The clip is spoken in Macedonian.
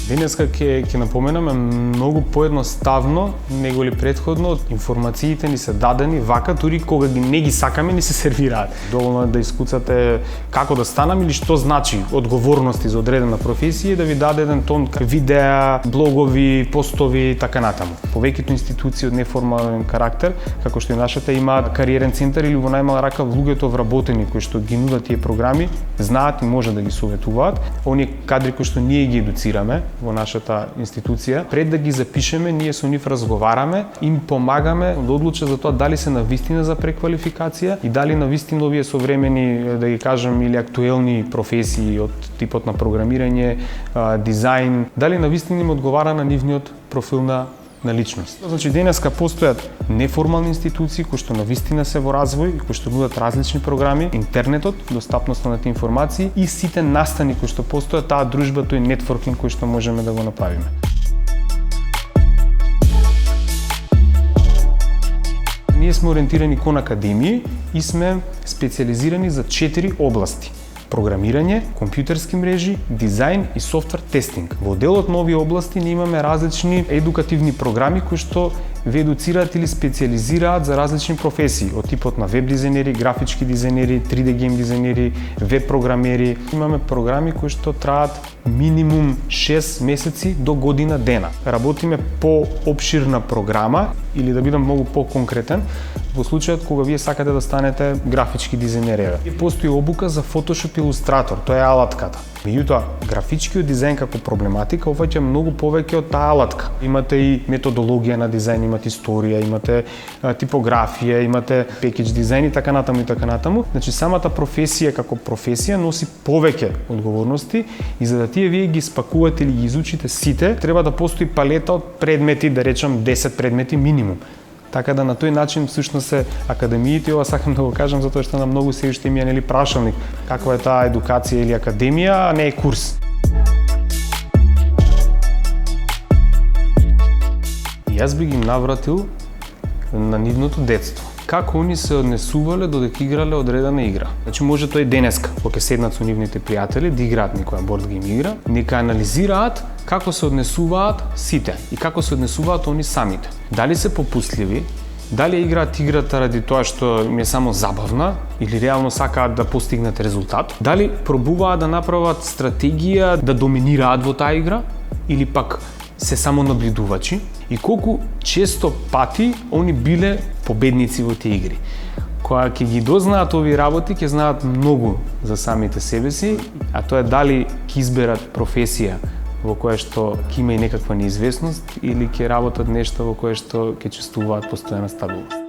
Денеска ќе напоменаме многу поедноставно него ли предходно, информациите ни се дадени вака, дури кога не ги сакаме ни се сервираат. Доволно е да искуцате како да станам или што значи одговорности за одредена професија и да ви даде еден тон видеа, блогови, постови и така натаму. Повеќето институции од неформален карактер, како што и нашата, имаат кариерен центар или во најмала рака луѓето вработени кои што ги нудат тие програми, знаат и може да ги советуваат. Оние кадри кои што ние ги едуцираме во нашата институција, пред да ги запишеме, ние со нив разговараме, им помагаме да одлучат за тоа дали се навистина за преквалификација и дали навистина овие современи, да ги кажам, или актуелни професии од типот на програмирање, дизајн, дали навистина им одговара на нивниот профил на личност. Значи, денеска постојат неформални институции кои што навистина се во развој и кои што нудат различни програми, интернетот, достапноста на тие информации и сите настани кои што постојат, таа дружба, тој нетворкинг кој што можеме да го направиме. Ние сме ориентирани кон академии и сме специализирани за 4 области: програмирање, компјутерски мрежи, дизајн и софтвер тестинг. Во делот на овие области ние имаме различни едукативни програми кои што ве едуцираат или специализираат за различни професии, од типот на веб дизајнери, графички дизајнери, 3D гейм дизајнери, веб програмери. Имаме програми кои што траат минимум 6 месеци до година дена. Работиме по обширна програма или да бидам многу по-конкретен, во случајот кога вие сакате да станете графички дизајнери. Постои обука за Photoshop Illustrator, тоа е алатката. Меѓутоа, графичкиот дизајн како проблематика опфаќа многу повеќе од таа алатка. Имате и методологија на дизајн, имате историја, имате типографија, имате пекидж дизајн и така натаму и така натаму. Значи, самата професија како професија носи повеќе одговорности и за да тие вие ги спакувате или ги изучите сите, треба да постои палета од предмети, да речам 10 предмети минимум. Така да на тој начин всушност се академиите, ова сакам да го кажам затоа што на многу се уште ми е нели прашалник каква е таа едукација или академија, а не е курс. Јас би ги навратил на нивното детство. Како они се однесувале додека играле одредена игра. Значи може тоа и денеска, кога седнат со нивните пријатели да играат некоја борд гейм игра, нека анализираат како се однесуваат сите и како се однесуваат они самите. Дали се попустливи, дали играат играта ради тоа што им е само забавна или реално сакаат да постигнат резултат, дали пробуваат да направат стратегија да доминираат во таа игра или пак се само наблюдувачи и колку често пати они биле победници во тие игри. Кога ќе ги дознаат овие работи, ќе знаат многу за самите себе си, а тоа е дали ќе изберат професија во која што ќе има и некаква неизвестност или ќе работат нешто во кое што ќе чувствуваат постојана стабилност.